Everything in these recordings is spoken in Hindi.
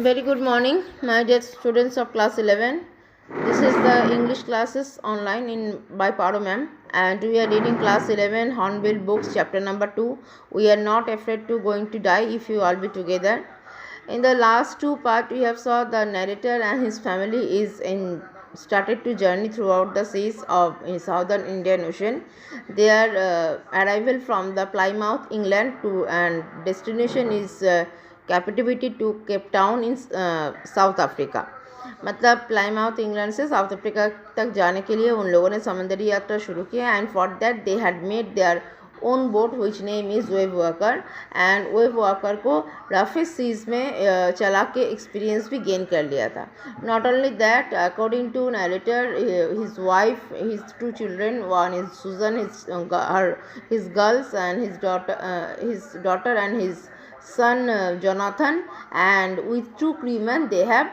Very good morning, my dear students of class 11. This is the English classes online in by Paro ma'am, and we are reading class 11 Hornbill books chapter number 2. We are not afraid to going to die if you all be together. In the last two part we have saw the narrator and his family is started to journey throughout the seas of southern Indian Ocean. Their arrival from the Plymouth, England to and destination is captivity to Cape Town in South Africa. मतलब प्लाईमाउथ इंग्लैंड से साउथ अफ्रीका तक जाने के लिए उन लोगों ने समुद्री यात्रा शुरू किया। And for that they had made their own boat which name is wave walker. And wave walker को रफेस्ट सीज में चला के एक्सपीरियंस भी गेन कर लिया था। Not only that, according to narrator, his wife, his two children, one is Susan, his girls and his daughter and his son Jonathan, and with two crewmen they have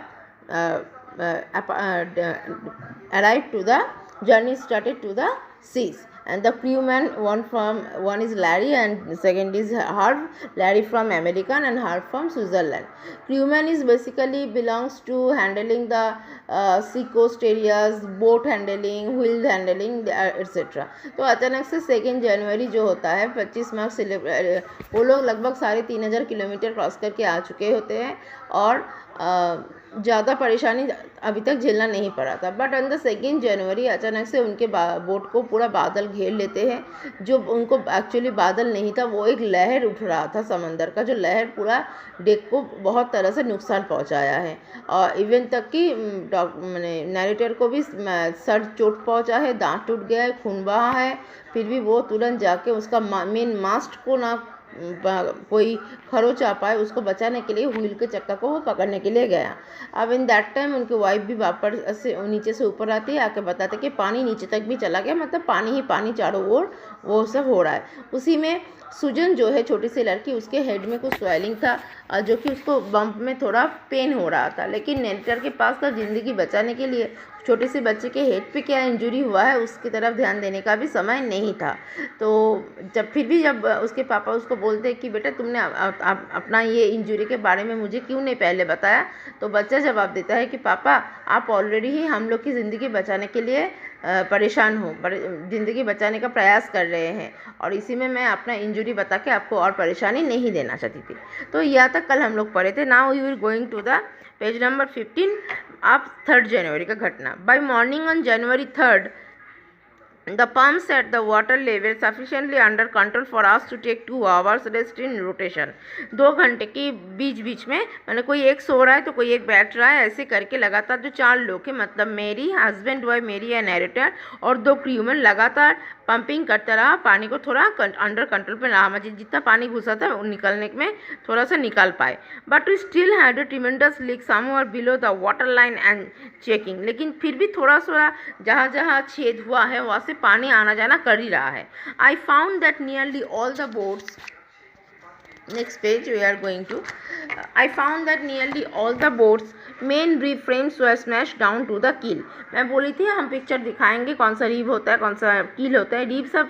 arrived to the journey, started to the seas. And the crewmen, one is Larry and second is Herb. Larry from America and Herb from Switzerland. Crewman is basically belongs to handling the sea coast areas, boat handling, wheel handling, etc. तो अचानक से 2 जनवरी जो होता है 25 मार्च से वो लोग लगभग 3,500 किलोमीटर क्रॉस करके आ चुके होते हैं और ज़्यादा परेशानी अभी तक झेलना नहीं पड़ा था। बट ऑन द 2 जनवरी अचानक से उनके बोट को पूरा बादल घेर लेते हैं। जो उनको एक्चुअली बादल नहीं था, वो एक लहर उठ रहा था समंदर का, जो लहर पूरा डेक को बहुत तरह से नुकसान पहुंचाया है। और इवन तक कि नैरेटर को भी सर चोट पहुंचा है, दांत टूट गया है, खून बहा है। फिर भी वो तुरंत जाके उसका मेन मास्ट को ना कोई खरोच आ पाए, उसको बचाने के लिए व्हील के चक्का को वो पकड़ने के लिए गया। अब इन दैट टाइम उनकी वाइफ भी वापस से नीचे से ऊपर आती है, आके बताते कि पानी नीचे तक भी चला गया, मतलब पानी ही पानी चारों ओर वो सब हो रहा है। उसी में सुजन जो है छोटी सी लड़की, उसके हेड में कुछ स्वेलिंग था जो कि उसको बम्प में थोड़ा पेन हो रहा था। लेकिन नैरेटर के पास का ज़िंदगी बचाने के लिए छोटे से बच्चे के हेड पे क्या इंजरी हुआ है उसकी तरफ ध्यान देने का भी समय नहीं था। तो जब उसके पापा उसको बोलते कि बेटा तुमने अपना ये इंजरी के बारे में मुझे क्यों नहीं पहले बताया, तो बच्चा जवाब देता है कि पापा आप ऑलरेडी ही हम लोग की ज़िंदगी बचाने के लिए परेशान हो, ज़िंदगी बचाने का प्रयास कर रहे हैं और इसी में मैं अपना इंजरी बता के आपको और परेशानी नहीं देना चाहती थी। तो यह तक कल हम लोग पढ़े थे। Now we will going to the page number 15 आप 3 जनवरी का घटना। By morning on January 3, the pumps at the water level sufficiently under control for us to take 2 hours rest in rotation. 2 घंटे की बीच में मैंने कोई एक सो रहा है तो कोई एक बैठ रहा है, ऐसे करके लगातार जो 4 लोग हैं, मतलब मेरी हस्बैंड वाइफ, मेरी या नैरेटर और 2 क्रूमैन लगातार पंपिंग करता रहा, पानी को थोड़ा अंडर कंट्रोल पे रहा। मुझे जितना पानी घुसा था निकलने में थोड़ा सा निकाल पाए। But we still had a tremendous leak somewhere below the water line and checking. लेकिन फिर भी थोड़ा जहाँ जहाँ छेद हुआ है वहाँ से पानी आना जाना कर ही रहा है। I found that nearly all the boats, next page we are going to, I found that nearly all the boats main reef frames were smashed down to the keel. मैं बोली थी हम पिक्चर दिखाएंगे कौन सा रीफ होता है, कौन सा कील होता है। रीफ सब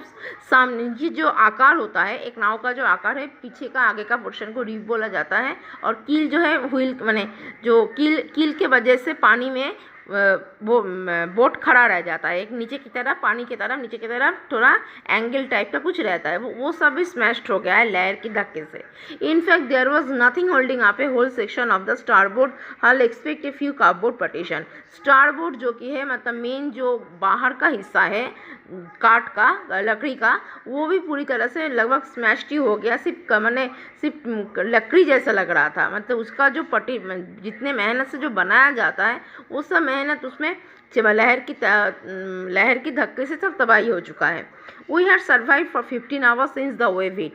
सामने ये जो आकार होता है, एक नाव का जो आकार है, पीछे का आगे का पोर्शन को रीफ बोला जाता है। और कील जो है व्हील माने जो कील के वजह से पानी में वो बोट खड़ा रह जाता है, एक नीचे की तरफ, पानी की तरफ, नीचे की तरफ थोड़ा एंगल टाइप का कुछ रहता है, वो सब भी स्मैश्ड हो गया है लहर की धक्के से। In fact there was nothing holding up a whole section of the starboard hull expect a few cardboard partition. Starboard जो कि है मतलब मेन जो बाहर का हिस्सा है काठ का, लकड़ी का, वो भी पूरी तरह से लगभग स्मैश्ड ही हो गया। सिर्फ लकड़ी जैसा लग रहा था, मतलब उसका जो जितने मेहनत से जो बनाया जाता है वो सब मेहनत उसमें लहर की धक्के से सब तबाही हो चुका है। We had survive for 15 hours since the wave hit.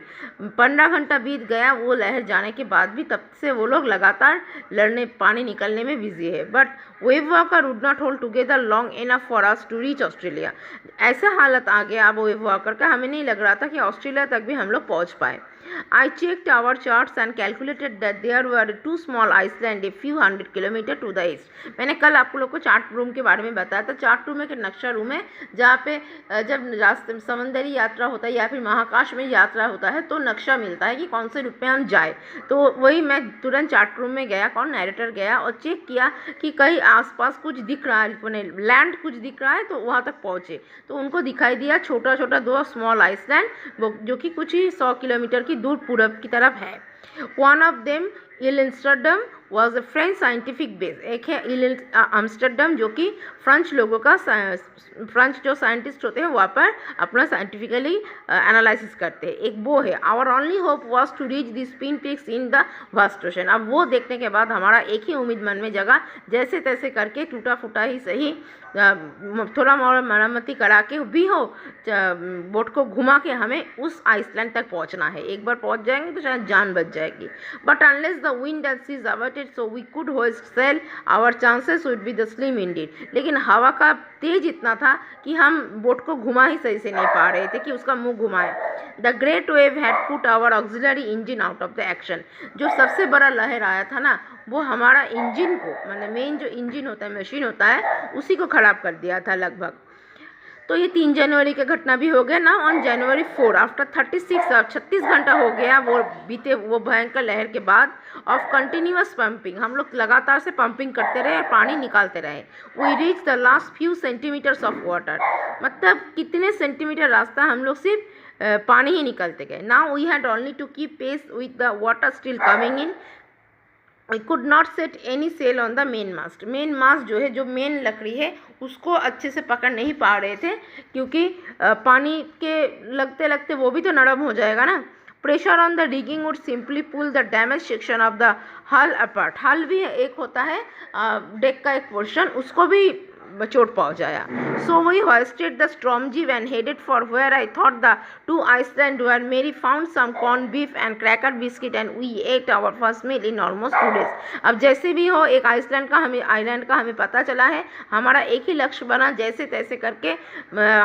15 घंटा बीत गया वो लहर जाने के बाद भी, तब से वो लोग लगातार पानी निकलने में बिजी है। But wave walker would not hold together long enough for us to reach Australia. ऐसा हालत आ गया अब वेव वॉकर का, हमें नहीं लग रहा था कि ऑस्ट्रेलिया तक भी हम लोग पहुँच पाए। I checked our charts and calculated that there were 2 small islands a few hundred kilometers to the east. मैंने कल आप लोग को चार्ट रूम के बारे में बताया था। चार्ट रूम एक नक्शा रूम है जहाँ पे जब रास्ते समंदरी यात्रा होता है या फिर महाकाश में यात्रा होता है तो नक्शा मिलता है कि कौन से रूट में हम जाए। तो वही मैं तुरंत चार्ट रूम में गया, कौन नरेटर गया और चेक किया कि कहीं आसपास कुछ दिख रहा है, लैंड कुछ दिख रहा है, तो वहाँ तक पहुँचे तो उनको दिखाई दिया छोटा छोटा 2 स्मॉल आइसलैंड जो कि कुछ ही 100 किलोमीटर की दूर पूरब की तरफ है। One of them Ile Amsterdam was a French scientific base. एक है इल एम्स्टर्डम जो कि फ्रेंच लोगों का, फ्रेंच जो साइंटिस्ट होते हैं वहाँ पर अपना साइंटिफिकली एनालिसिस करते हैं। एक वो है our only hope was to reach this twin peaks in the vast ocean. अब वो देखने के बाद हमारा एक ही उम्मीद मन में जगा, जैसे तैसे करके टूटा फूटा ही सही थोड़ा मरम्मती करा के भी हो बोट को घुमा के हमें उस आइसलैंड तक पहुंचना है। एक बार पहुंच जाएंगे तो शायद जान बच जाएगी। But unless the wind and seas averted so we could hoist sail our chances would be the slim indeed. लेकिन हवा का तेज इतना था कि हम बोट को घुमा ही सही से नहीं पा रहे थे कि उसका मुंह घुमाए। The great wave had put our auxiliary engine out of the action. जो सबसे बड़ा लहर आया था ना वो हमारा इंजन को, मतलब मेन जो इंजन होता है, मशीन होता है, उसी को ख़राब कर दिया था लगभग। तो ये 3 जनवरी की घटना भी हो गया ना। ऑन जनवरी 4 आफ्टर 36 घंटा हो गया वो बीते वो भयंकर लहर के बाद ऑफ कंटिन्यूअस पंपिंग। हम लोग लगातार से पंपिंग करते रहे और पानी निकालते रहे। We reach the last few centimetres of water. मतलब कितने सेंटीमीटर रास्ता हम लोग सिर्फ पानी ही निकलते गए। Now we had only to keep pace with the water still coming in. I could not set any sail on the main mast। Main mast जो है, जो मेन लकड़ी है, उसको अच्छे से पकड़ नहीं पा रहे थे क्योंकि पानी के लगते लगते वो भी तो नरम हो जाएगा ना। Pressure on the rigging would simply pull the damage section of the hull apart. Hull भी एक होता है डेक का एक पोर्शन, उसको भी चोट पहुंचाया। So we hoisted the storm jib and headed for where I thought the 2 island were. Mary found some corn beef and cracker biscuit and we ate our first meal in almost 2 days। अब जैसे भी हो एक आइसलैंड का हमें पता चला है। हमारा एक ही लक्ष्य बना, जैसे तैसे करके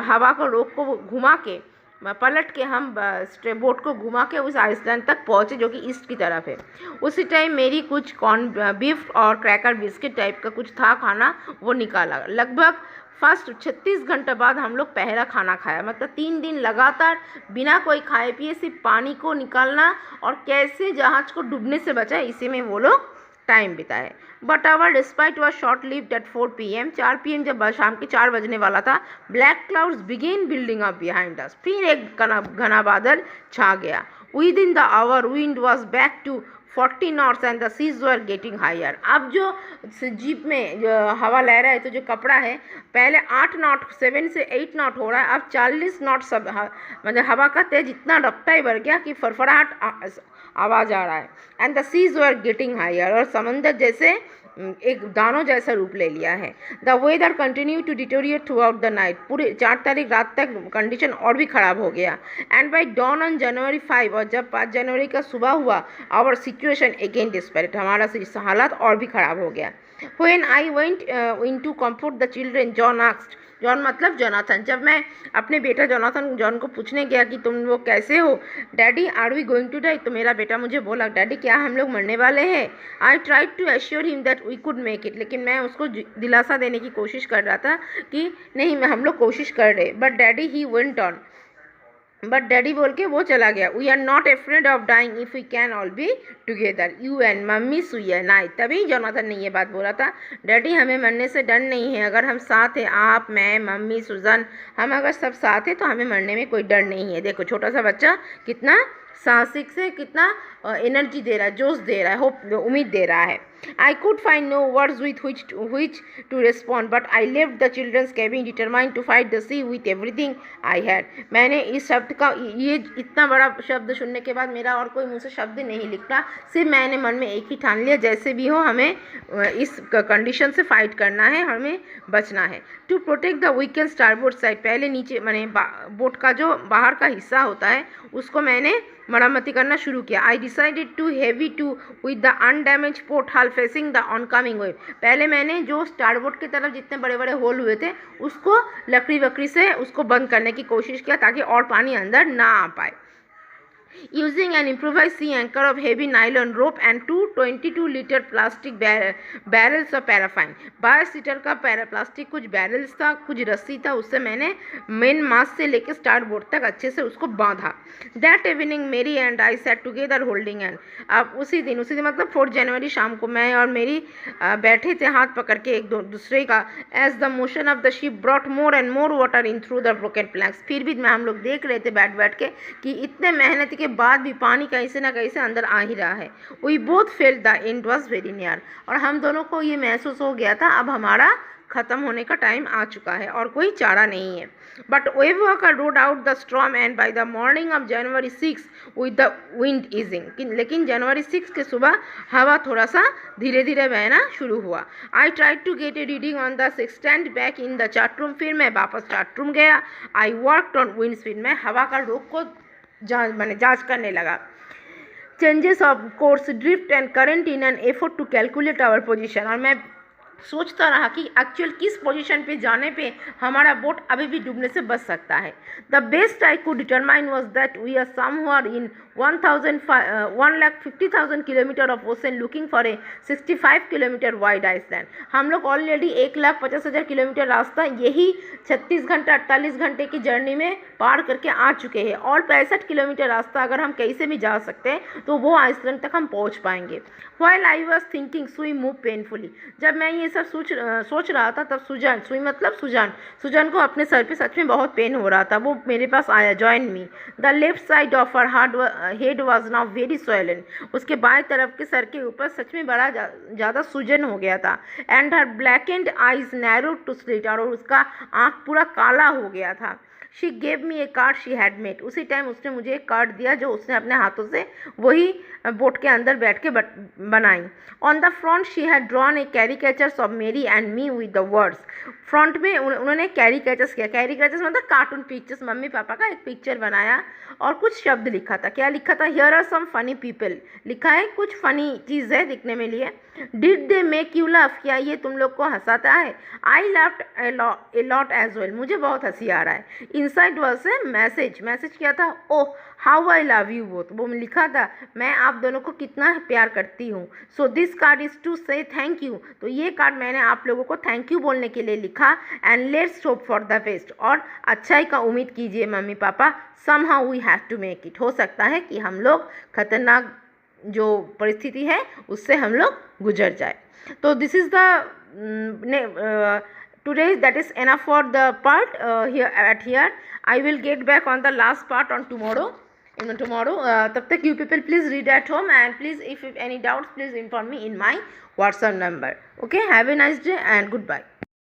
हवा को रोक को घुमा के पलट के हम बोट को घुमा के उस आइसलैंड तक पहुँचे जो कि ईस्ट की तरफ है। उसी टाइम मेरी कुछ कॉर्न बीफ और क्रैकर बिस्किट टाइप का कुछ था खाना, वो निकाला। लगभग फर्स्ट 36 घंटे बाद हम लोग पहला खाना खाया। मतलब 3 दिन लगातार बिना कोई खाए पिए सिर्फ पानी को निकालना और कैसे जहाज़ को डूबने से बचाए, इसी में वो लोग टाइम बिताए। But our despite was short lived at 4 PM। 4 PM जब शाम के 4 बजने वाला था, black clouds began building up behind us. फिर एक घना बादल छा गया। Within the hour wind was back to 40 knots and the seas were getting higher. अब जो जीप में जो हवा लह रहा है, तो जो कपड़ा है पहले 8 नॉट 7 से 8 नॉट हो रहा है, अब 40 नॉट सब मतलब हवा का तेज इतना रफ्तार बढ़ गया कि फरफराहट आवाज़ आ रहा है। And the seas were getting higher, और समंदर जैसे एक दानों जैसा रूप ले लिया है। The weather continue to deteriorate throughout the night. पूरे 4 तारीख रात तक कंडीशन और भी ख़राब हो गया। And by dawn on January 5, और जब 5 जनवरी का सुबह हुआ, आवर सिचुएशन अगेन डिस्पेरेट। हमारा हालात और भी ख़राब हो गया। When I went in to comfort the children, John asked, John मतलब जोनाथन, जब मैं अपने बेटा जॉन को पूछने गया कि तुम लोग कैसे हो, daddy are we going to die, तो मेरा बेटा मुझे बोला, डैडी क्या हम लोग मरने वाले हैं। I tried to assure him that we could make it, लेकिन मैं उसको दिलासा देने की कोशिश कर रहा था कि नहीं हम लोग कोशिश कर रहे। But daddy he went on, but daddy बोल के वो चला गया। We are not afraid of dying if we can all be together, you and mummy Sue and I. तभी जोनाथन ने ये बात बोला था, डैडी हमें मरने से डर नहीं है, अगर हम साथ हैं, आप, मैं, मम्मी, सुजन, हम अगर सब साथ हैं तो हमें मरने में कोई डर नहीं है। देखो छोटा सा बच्चा कितना साहसिक से, कितना एनर्जी दे रहा है, जोश दे रहा है, होप उम्मीद दे रहा है। I could find no words with which to respond, but I left the children's cabin determined to fight the sea with everything I had। मैंने इस शब्द का, ये इतना बड़ा शब्द सुनने के बाद मेरा और कोई मुँह से शब्द नहीं निकला, सिर्फ मैंने मन में एक ही ठान लिया, जैसे भी हो हमें इस कंडीशन से फाइट करना है, हमें बचना है। To protect the weakened starboard side, पहले नीचे मैंने बोट का जो बाहर का हिस्सा होता है उसको मैंने मरम्मती करना शुरू किया। I decided to heave to with the undamaged port hull facing the oncoming wave. पहले मैंने जो स्टारबोर्ड की तरफ जितने बड़े बड़े होल हुए थे उसको लकड़ी वकड़ी से उसको बंद करने की कोशिश किया ताकि और पानी अंदर ना आ पाए। using an improvised sea anchor of heavy nylon rope and two 22-liter plastic barrels of paraffin. 22 litre का प्लास्टिक कुछ बैरल्स था, कुछ रस्सी था, उससे मैंने मेन मास्ट से लेकर स्टार्ट बोर्ड तक अच्छे से उसको बांधा. दैट इवनिंग मेरी and I sat together holding hand. अब उसी दिन मतलब 4 जनवरी शाम को मैं और मेरी बैठे थे हाथ पकड़ के एक दूसरे का. As the motion of the ship brought more and more water in through the broken planks. फिर भी हम लोग देख रहे थे बैठ बैठ के कि इतने मेहनत के बाद भी पानी कहीं से ना कहीं से अंदर आ ही रहा है. We both felt the end was very near. और हम दोनों को ये महसूस हो गया था अब हमारा ख़त्म होने का टाइम आ चुका है और कोई चारा नहीं है. But way walker road out the storm and by the morning of January 6 with the wind easing. लेकिन जनवरी 6 के सुबह हवा थोड़ा सा धीरे धीरे बहना शुरू हुआ. I tried to get a reading on the sextant back in the chart room. फिर मैं वापस चार्ट रूम गया. I worked on wind speed. मैं हवा का रुख को जांच करने लगा. Changes of course drift and current in an effort to calculate our position. और मैं सोचता रहा कि एक्चुअल किस पोजीशन पे जाने पे हमारा बोट अभी भी डूबने से बच सकता है. The best I could determine was that we are somewhere in 1,50,000 kilometres of ocean looking for a 65 kilometre wide island. हम लोग ऑलरेडी 1,50,000 किलोमीटर रास्ता यही 36 घंटे 48 घंटे की जर्नी में पार करके आ चुके हैं. और 65 किलोमीटर रास्ता अगर हम कहीं से भी जा सकते हैं तो वो आइसलैंड तक हम पहुँच पाएंगे. व्हाइल आई वॉज थिंकिंग सुई मूव पेनफुली. जब मैं ये सब सोच रहा था तब सुई मतलब सुजान को अपने सर पे सच में बहुत पेन हो रहा था. वो मेरे पास आया, join me. The left side of her head was now very swollen. उसके बाएं तरफ के सर के ऊपर सच में बड़ा ज़्यादा सूजन हो गया था. And her black and eyes narrow to slit. और उसका आँख पूरा काला हो गया था. She gave me a card she had made. उसी टाइम उसने मुझे एक कार्ड दिया जो उसने अपने हाथों से वही बोट के अंदर बैठ के बनाई. On the front she had drawn a caricatures of Mary and me with the words. Front में उन्होंने कैरिकेचर्स किया. कैरिकेचर्स मतलब कार्टून पिक्चर्स. मम्मी पापा का एक पिक्चर बनाया और कुछ शब्द लिखा था. क्या लिखा था? Here are some funny people. लिखा है कुछ फनी चीज़ है दिखने में लिए. Did they make you love. क्या ये तुम लोग को हंसाता है? I loved a lot as well. मुझे बहुत हंसी आ रहा है. इनसाइड वॉज ए मैसेज क्या था? Oh how I love you both. वो लिखा था मैं आप दोनों को कितना प्यार करती हूँ. So this card is to say thank you. तो ये कार्ड मैंने आप लोगों को थैंक यू बोलने के लिए लिखा. And let's hope for the best. और अच्छाई का उम्मीद कीजिए मम्मी पापा. Somehow we have to make it. हो सकता है कि हम लोग खतरनाक जो परिस्थिति है उससे हम लोग गुजर जाए. तो this is the today that is enough for the part here. I will get back on the last part on tomorrow. तब तक you people please read at home and please if any doubts please inform me in my WhatsApp number. Okay, have a nice day and goodbye.